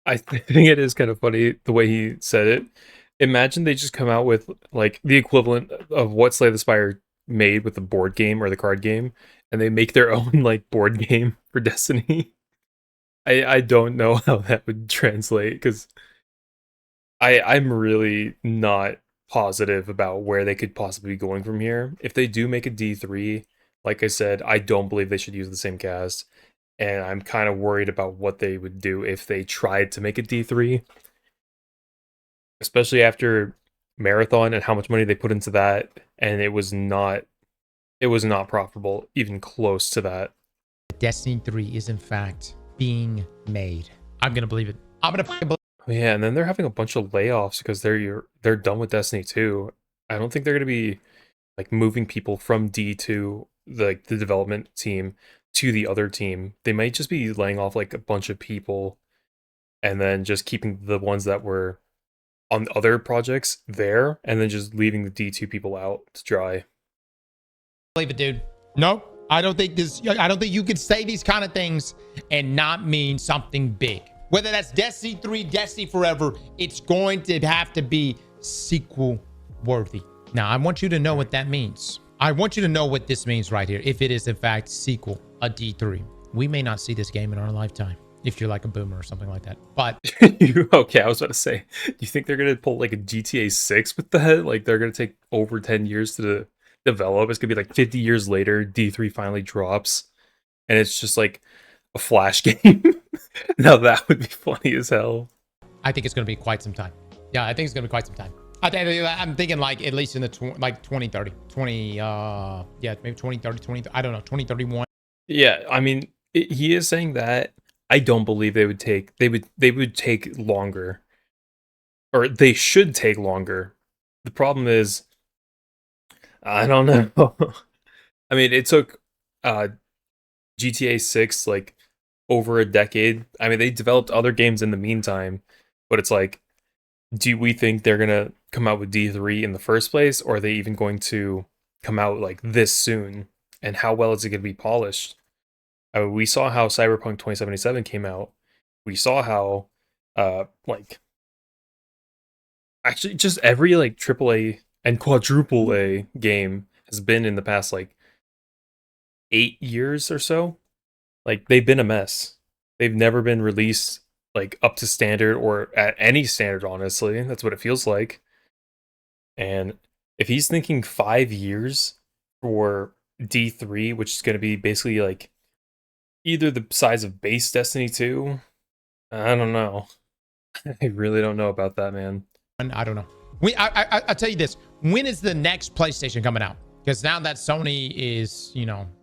I think it is kind of funny the way he said it. Imagine they just come out with like the equivalent of what Slay the Spire made with the board game or the card game, and they make their own like board game for Destiny. I don't know how that would translate, because I'm really not positive about where they could possibly be going from here. If they do make a D3, like I said, I don't believe they should use the same cast, and I'm kind of worried about what they would do if they tried to make a D3, especially after Marathon and how much money they put into that, and it was not profitable, even close to that. Destiny 3 is in fact being made. I'm gonna believe it. I'm gonna fucking believe. Yeah, and then they're having a bunch of layoffs because they're done with Destiny 2. I don't think they're gonna be like moving people from D to the development team to the other team. They might just be laying off like a bunch of people and then just keeping the ones that were on other projects there, and then just leaving the D2 people out to dry. Believe it, dude. Nope. I don't think you could say these kind of things and not mean something big. Whether that's Destiny 3, Destiny Forever, it's going to have to be sequel worthy. Now, I want you to know what that means. I want you to know what this means right here. If it is in fact sequel, a D3, we may not see this game in our lifetime. If you're like a boomer or something like that. But Okay, I was about to say, do you think they're gonna pull like a GTA 6 with that? Like they're gonna take over 10 years to develop. It's gonna be like 50 years later, D3 finally drops, and it's just like a flash game. Now that would be funny as hell. I think it's gonna be quite some time. Yeah, I think it's gonna be quite some time. I'm thinking like at least in the 2030, maybe 2030, I don't know, 2031. Yeah, I mean, he is saying that. I don't believe they would take longer, or they should take longer. The problem is, I don't know. I mean, it took GTA 6 like over a decade. I mean, they developed other games in the meantime, but it's like, do we think they're gonna come out with D3 in the first place, or are they even going to come out like this soon? And how well is it gonna be polished? I mean, we saw how Cyberpunk 2077 came out. We saw how, like, actually just every like AAA and quadruple A game has been in the past like 8 years or so. Like, they've been a mess. They've never been released like up to standard or at any standard, honestly. That's what it feels like. And if he's thinking 5 years for D3, which is going to be basically like either the size of base Destiny 2, I don't know. I really don't know about that, man. I don't know. I'll tell you this. When is the next PlayStation coming out? Because now that Sony is,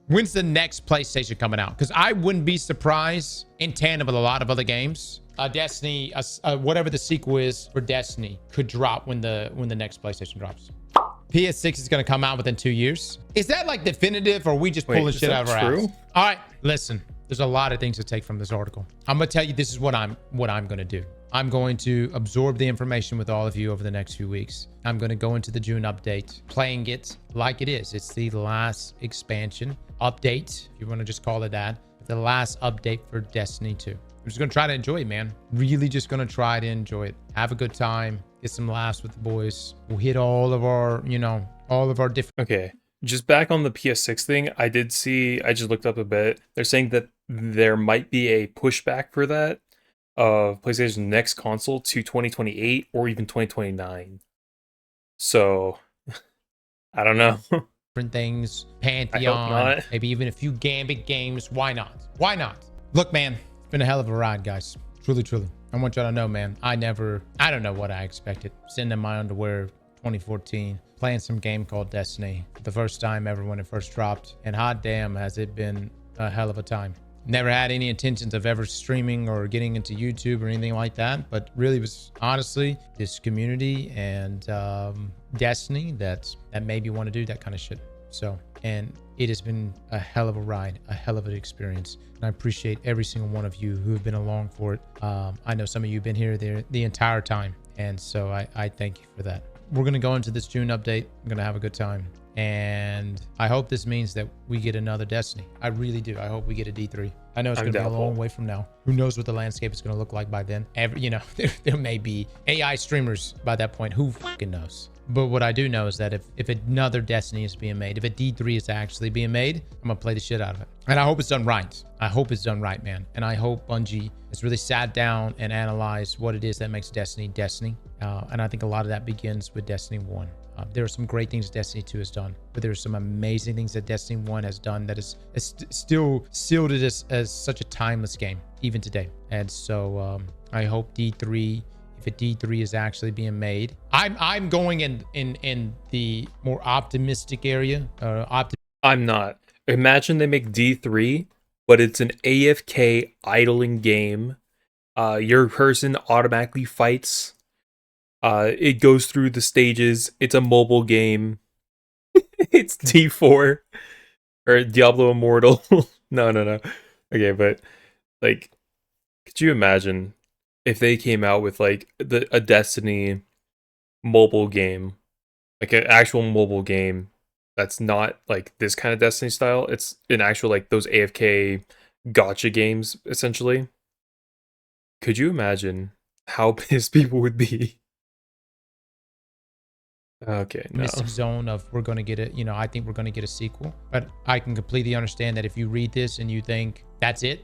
when's the next PlayStation coming out? Because I wouldn't be surprised in tandem with a lot of other games. Destiny, whatever the sequel is for Destiny, could drop when the next PlayStation drops. PS6 is going to come out within 2 years. Is that like definitive, or are we just pulling shit out of our ass? All right, listen. There's a lot of things to take from this article. I'm going to tell you this is what I'm going to do. I'm going to absorb the information with all of you over the next few weeks. I'm going to go into the June update, playing it like it is. It's the last expansion update, if you want to just call it that. The last update for Destiny 2. I'm just going to try to enjoy it, man. Really just going to try to enjoy it. Have a good time. Get some laughs with the boys. We'll hit all of our, different... Okay. Just back on the PS6 thing, I just looked up a bit. They're saying that there might be a pushback for that, of PlayStation's next console to 2028 or even 2029. So I don't know. different things, I hope Pantheon, not. maybe even a few Gambit games. Why not? Why not? Look, man, it's been a hell of a ride, guys. Truly, truly. I want y'all to know, man, I don't know what I expected. Sitting in my underwear 2014, playing some game called Destiny for the first time ever when it first dropped. And hot damn, has it been a hell of a time. Never had any intentions of ever streaming or getting into YouTube or anything like that, but really was honestly this community and Destiny that made me want to do that kind of shit. So, and it has been a hell of a ride, a hell of an experience. And I appreciate every single one of you who have been along for it. I know some of you have been here the entire time. And so I thank you for that. We're going to go into this June update. I'm going to have a good time. And I hope this means that we get another Destiny. I really do. I hope we get a D3. I know it's going to be a long way from now. Who knows what the landscape is going to look like by then? There may be AI streamers by that point. Who fucking knows? But what I do know is that if another Destiny is being made, if a D3 is actually being made, I'm going to play the shit out of it. And I hope it's done right. I hope it's done right, man. And I hope Bungie has really sat down and analyzed what it is that makes Destiny Destiny. And I think a lot of that begins with Destiny 1. There are some great things Destiny 2 has done, but there are some amazing things that Destiny 1 has done that is still sealed it as such a timeless game, even today. And so I hope D3, if a D3 is actually being made, I'm going in the more optimistic area. I'm not. Imagine they make D3, but it's an AFK idling game. Your person automatically fights. It goes through the stages. It's a mobile game. It's D4 or Diablo Immortal. No. Okay, but like, could you imagine if they came out with like a Destiny mobile game, like an actual mobile game that's not like this kind of Destiny style? It's an actual like those AFK gotcha games essentially. Could you imagine how pissed people would be? Okay, no. Mystic zone of we're going to get it. I think we're going to get a sequel, but I can completely understand that if you read this and you think that's it,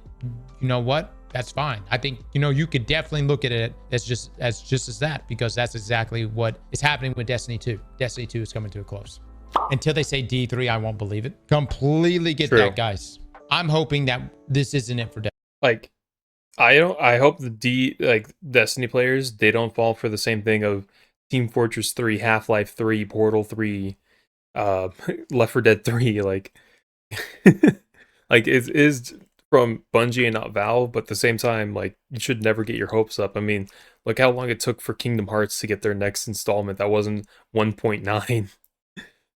you know what? That's fine. I think, you could definitely look at it as just as that, because that's exactly what is happening with Destiny 2. Destiny 2 is coming to a close. Until they say D3, I won't believe it. Completely get True. that, guys. I'm hoping that this isn't it for Destiny. Like, I hope the Destiny players, they don't fall for the same thing of Team Fortress 3, Half-Life 3, Portal 3, Left 4 Dead 3, like like it is from Bungie and not Valve, but at the same time, like, you should never get your hopes up. I mean, look how long it took for Kingdom Hearts to get their next installment. That wasn't 1.9.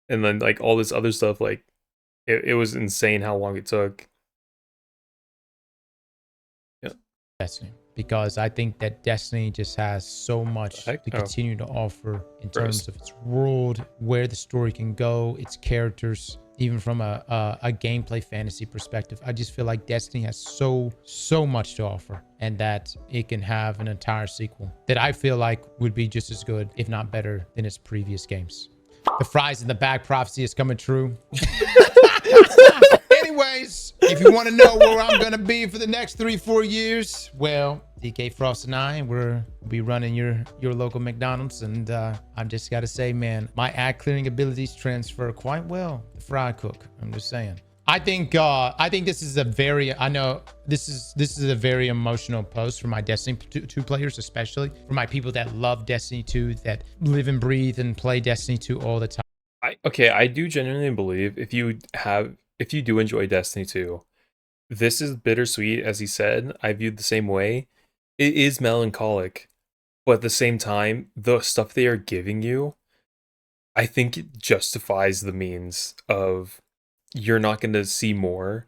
And then like all this other stuff, like it was insane how long it took. Yeah. Destiny, because I think that Destiny just has so much Heck? to Oh, continue to offer in Christ. terms of its world, where the story can go, its characters, even from a gameplay fantasy perspective. I just feel like Destiny has so much to offer, and that it can have an entire sequel that I feel like would be just as good, if not better, than its previous games. The fries in the bag prophecy is coming true. Anyways, if you want to know where I'm going to be for the next 3-4 years, well, DK Frost and we'll be running your local McDonald's. And I've just got to say, man, my ad clearing abilities transfer quite well to Fry Cook. I'm just saying. I think this is a very, I know this is a very emotional post for my Destiny 2 players, especially for my people that love Destiny 2, that live and breathe and play Destiny 2 all the time. I do genuinely believe if you do enjoy Destiny 2, this is bittersweet, as he said. I viewed the same way. It is melancholic, but at the same time, the stuff they are giving you, I think it justifies the means of you're not going to see more,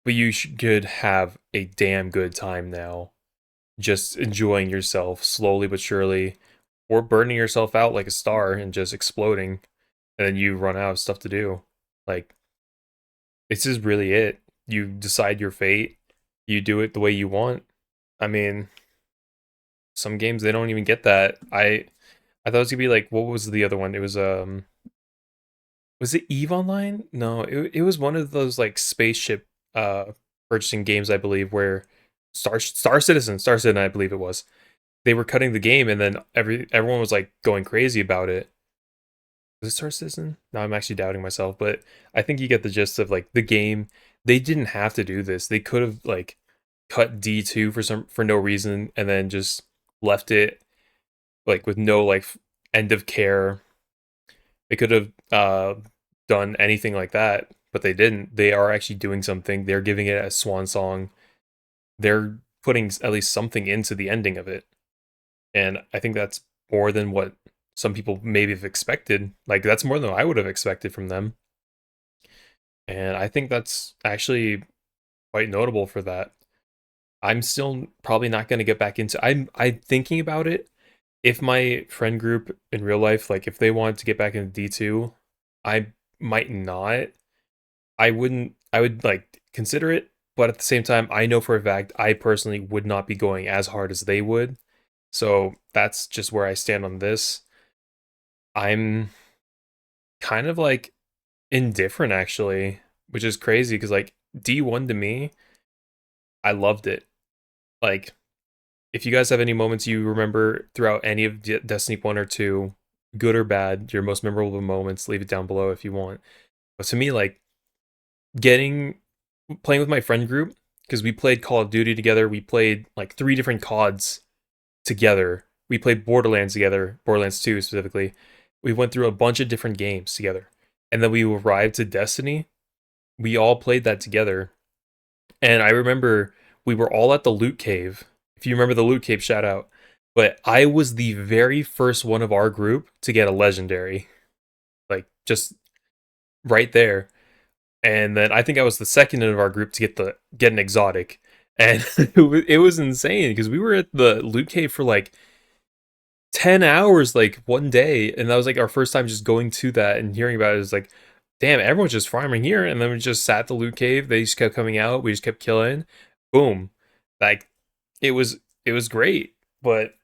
but you could have a damn good time now, just enjoying yourself slowly but surely, or burning yourself out like a star and just exploding, and then you run out of stuff to do. Like, this is really it. You decide your fate. You do it the way you want. I mean, some games they don't even get that. I thought it was gonna be like, what was the other one? It was it Eve Online? No, it was one of those like spaceship purchasing games, I believe, where Star Citizen, I believe it was. They were cutting the game, and then everyone was like going crazy about it. Was it Star Citizen? No, I'm actually doubting myself, but I think you get the gist of like the game. They didn't have to do this. They could have like cut D2 for no reason and then just left it like with no like end of care. They could have done anything like that, but they didn't. They are actually doing something. They're giving it a swan song. They're putting at least something into the ending of it. And I think that's more than what some people maybe have expected. Like that's more than I would have expected from them. And I think that's actually quite notable for that. I'm still probably not going to get back into I'm thinking about it. If my friend group in real life, like if they wanted to get back into D2, I might not. I would like consider it, but at the same time, I know for a fact I personally would not be going as hard as they would. So that's just where I stand on this. I'm kind of like indifferent actually, which is crazy because like D1 to me, I loved it. Like if you guys have any moments you remember throughout any of Destiny 1 or 2, good or bad, your most memorable moments, leave it down below if you want. But to me, like getting playing with my friend group, because we played Call of Duty together, we played like 3 different CODs together. We played Borderlands together, Borderlands 2 specifically. We went through a bunch of different games together. And then we arrived to Destiny. We all played that together. And I remember we were all at the loot cave. If you remember the loot cave, shout out. But I was the very first one of our group to get a legendary. Like just right there. And then I think I was the second of our group to get an exotic. And it was insane because we were at the loot cave for like 10 hours like one day, and that was like our first time just going to that and hearing about it. Is like, damn, everyone's just farming here. And then we just sat at the loot cave, they just kept coming out, we just kept killing, boom. Like it was great, but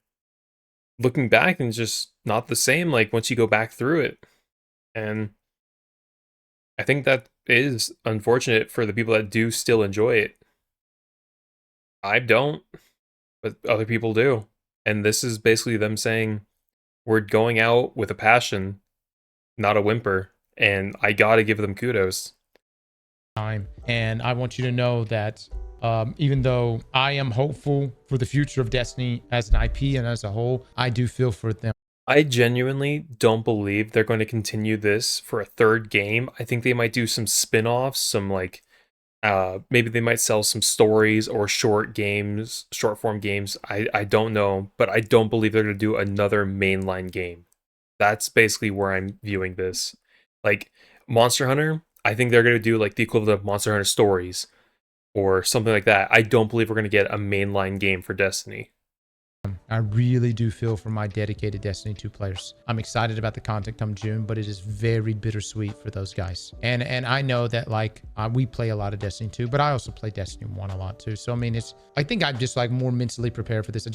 looking back and just not the same like once you go back through it. And I think that is unfortunate for the people that do still enjoy it. I don't, but other people do. And this is basically them saying we're going out with a passion, not a whimper, and I gotta give them kudos. Time. And I want you to know that even though I am hopeful for the future of Destiny as an IP and as a whole, I do feel for them. I genuinely don't believe they're going to continue this for a third game. I think they might do some spin-offs, some like maybe they might sell some stories or short games, short form games. I don't know, but I don't believe they're going to do another mainline game. That's basically where I'm viewing this. Like Monster Hunter, I think they're going to do like the equivalent of Monster Hunter Stories or something like that. I don't believe we're going to get a mainline game for Destiny. I really do feel for my dedicated Destiny 2 players. I'm excited about the content come June, but it is very bittersweet for those guys. And I know that like we play a lot of Destiny 2, but I also play Destiny 1 a lot too. So I mean, I think I'm just like more mentally prepared for this.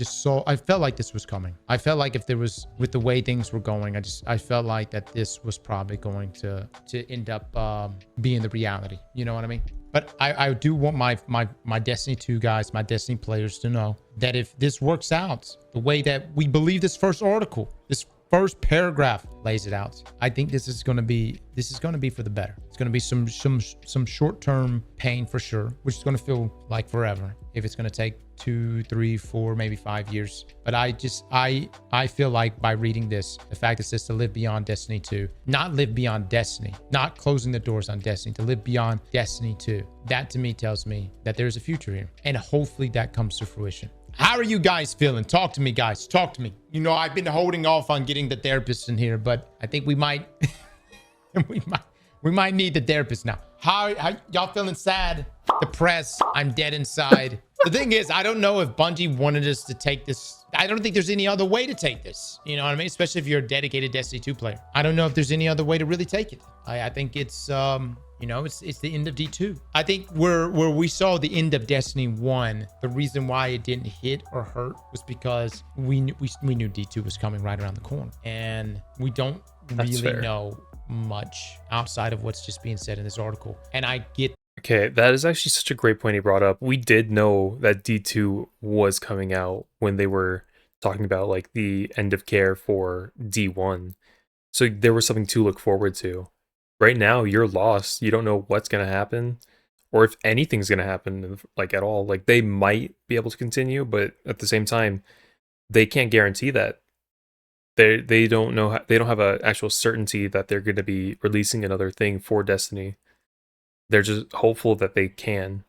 I felt like this was coming. I felt like if there was, with the way things were going, I felt like that this was probably going to end up being the reality. You know what I mean? But I do want my Destiny 2 guys, my Destiny players to know that if this works out the way that we believe this first article, this first paragraph lays it out, I think this is going to be for the better. It's going to be some short-term pain for sure, which is going to feel like forever if it's going to take 2, 3, 4, maybe 5 years. But I feel like by reading this, the fact it says to live beyond Destiny 2, not live beyond Destiny, not closing the doors on Destiny, to live beyond Destiny 2, that to me tells me that there's a future here. And hopefully that comes to fruition. How are you guys feeling? Talk to me, guys. Talk to me. You know, I've been holding off on getting the therapist in here, but I think we might we might need the therapist now. How y'all feeling? Sad, depressed? I'm dead inside. The thing is, I don't know if Bungie wanted us to take this. I don't think there's any other way to take this. You know what I mean? Especially if you're a dedicated Destiny 2 player. I don't know if there's any other way to really take it. I think it's you know, it's the end of D2. I think where we saw the end of Destiny 1, the reason why it didn't hit or hurt was because we knew D2 was coming right around the corner, and we don't really know much outside of what's just being said in this article. And I get Okay, that is actually such a great point he brought up. We did know that D2 was coming out when they were talking about like the end of care for D1. So there was something to look forward to. Right now, you're lost. You don't know what's going to happen or if anything's going to happen like at all. Like they might be able to continue, but at the same time, they can't guarantee that. They don't know they don't have a actual certainty that they're going to be releasing another thing for Destiny. They're just hopeful that they can.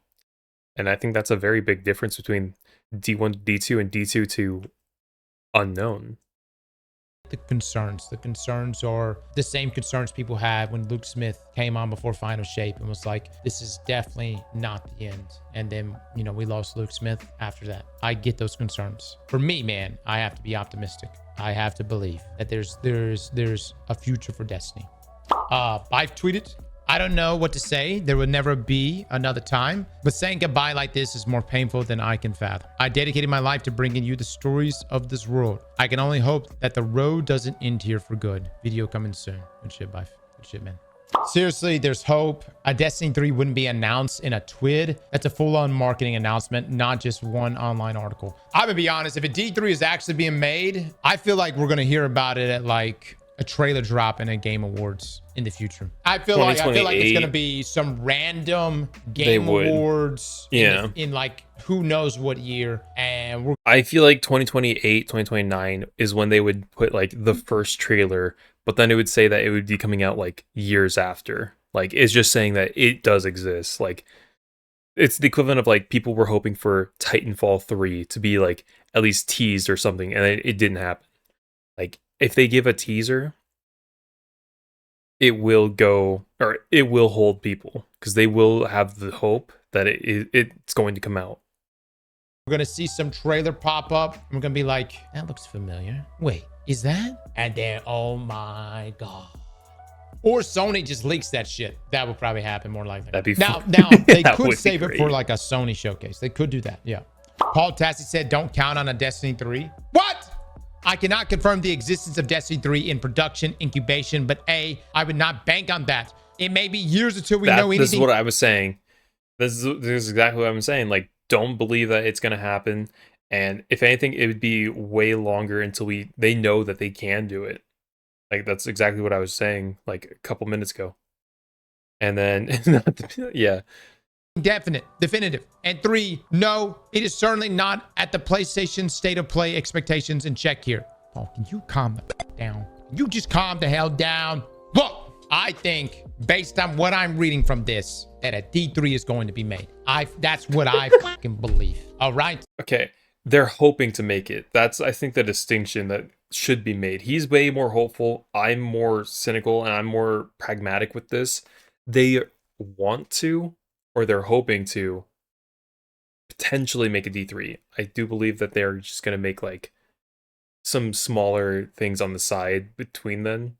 And I think that's a very big difference between D1 to D2 and D2 to unknown. The concerns are the same concerns people had when Luke Smith came on before Final Shape and was like, this is definitely not the end. And then, you know, we lost Luke Smith after that. I get those concerns. For me, man, I have to be optimistic. I have to believe that there's a future for Destiny. I've tweeted, I don't know what to say. There will never be another time, but saying goodbye like this is more painful than I can fathom. I dedicated my life to bringing you the stories of this world. I can only hope that the road doesn't end here for good. Video coming soon. Good shit, bye. Good shit, man. Seriously, there's hope. A Destiny 3 wouldn't be announced in a twid. That's a full-on marketing announcement, not just one online article. I'm gonna be honest, if a D3 is actually being made, I feel like we're gonna hear about it at like a trailer drop in a Game Awards in the future. I feel like it's gonna be some random Game Awards in like who knows what year. And I feel like 2028, 2029 is when they would put like the first trailer, but then it would say that it would be coming out like years after. Like it's just saying that it does exist. Like it's the equivalent of like people were hoping for Titanfall 3 to be like at least teased or something, and it didn't happen. Like if they give a teaser, it will go, or it will hold people because they will have the hope that it's going to come out. We're gonna see some trailer pop up. And we're gonna be like, that looks familiar. Wait, is that? And then, oh my god. Or Sony just leaks that shit. That would probably happen more likely. That'd be now they could save it for like a Sony showcase. They could do that. Yeah. Paul Tassi said, don't count on a Destiny 3. What? I cannot confirm the existence of Destiny 3 in production incubation, but I would not bank on that. It may be years until we know anything. This is what I was saying. This is exactly what I'm saying. Like, don't believe that it's going to happen. And if anything, it would be way longer until they know that they can do it. Like, that's exactly what I was saying like a couple minutes ago. And then, yeah. Definitive. And 3, no, it is certainly not at the PlayStation state of play expectations in check here. Paul, can you calm the down? You just calm the hell down. Look, I think based on what I'm reading from this, that a D3 is going to be made. That's what I fucking believe. All right. Okay. They're hoping to make it. That's, I think, the distinction that should be made. He's way more hopeful. I'm more cynical and I'm more pragmatic with this. They want to, or they're hoping to potentially make a D3. I do believe that they're just going to make like some smaller things on the side between them.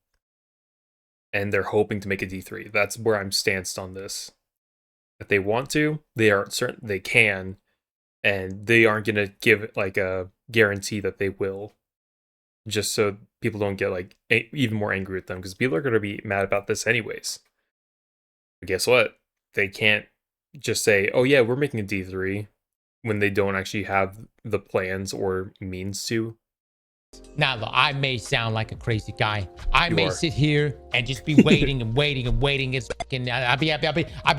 And they're hoping to make a D3. That's where I'm stanced on this. If they want to, they are certain they can, and they aren't going to give like a guarantee that they will, just so people don't get like even more angry with them, because people are going to be mad about this anyways. But guess what? They can't just say, oh yeah, we're making a D3 when they don't actually have the plans or means to. Now, look, I may sound like a crazy guy. I may sit here and just be waiting and waiting and waiting. It's fucking, I'll be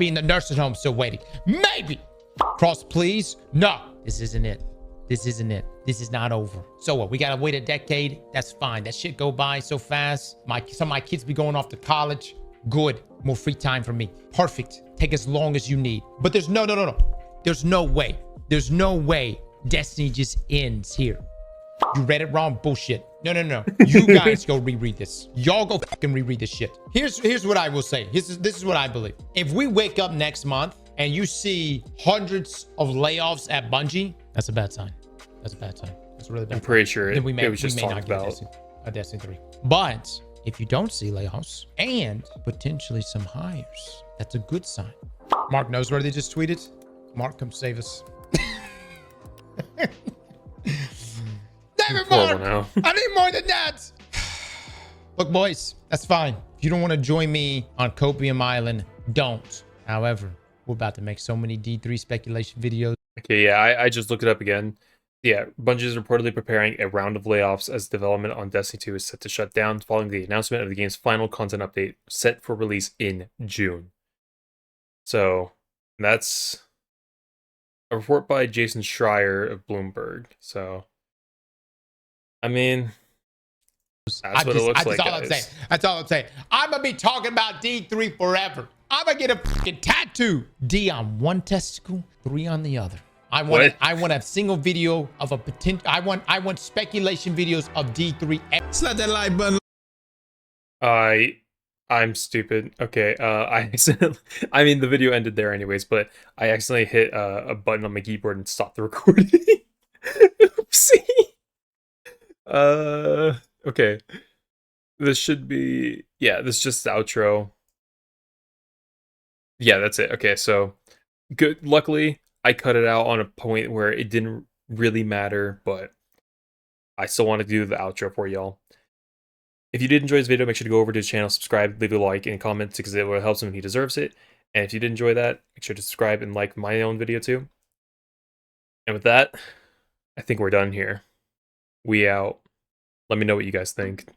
in the nursing home still waiting. Maybe. Cross, please. No, this isn't it. This isn't it. This is not over. So what? We gotta wait a decade. That's fine. That shit go by so fast. Some of my kids be going off to college. Good. More free time for me. Perfect. Take as long as you need. But there's no. There's no way. There's no way Destiny just ends here. You read it wrong. Bullshit. No. You guys go reread this. Y'all go fucking reread this shit. Here's what I will say. This is what I believe. If we wake up next month and you see hundreds of layoffs at Bungie, that's a bad sign. That's a bad sign. That's a really bad. I'm pretty sure then we may was just not talked get about a Destiny 3. But if you don't see layoffs and potentially some hires, that's a good sign. Mark knows where they just tweeted. Mark, come save us. Damn it, Mark! I need more than that. Look, boys, that's fine. If you don't want to join me on Copium Island, don't. However, We're about to make so many D3 speculation videos. Okay, yeah, I just looked it up again. Yeah, Bungie is reportedly preparing a round of layoffs as development on Destiny 2 is set to shut down following the announcement of the game's final content update set for release in June. So that's a report by Jason Schreier of Bloomberg. So, I mean, that's what it looks like, all I'm saying. guys. That's all I'm saying. I'm gonna be talking about D3 forever. I'm gonna get a fucking tattoo. D on one testicle, 3 on the other. What? I want a single video of a potential. I want speculation videos of D3. Slap that like button. I'm stupid. Okay, I accidentally, I mean, the video ended there anyways, but I accidentally hit a button on my keyboard and stopped the recording. Oopsie. Okay. This should be, yeah, this is just the outro. Yeah, that's it. Okay, so good. Luckily, I cut it out on a point where it didn't really matter, but I still want to do the outro for y'all. If you did enjoy this video, make sure to go over to his channel, subscribe, leave a like, and comment because it will help him. He deserves it. And if you did enjoy that, make sure to subscribe and like my own video too. And with that, I think we're done here. We out. Let me know what you guys think.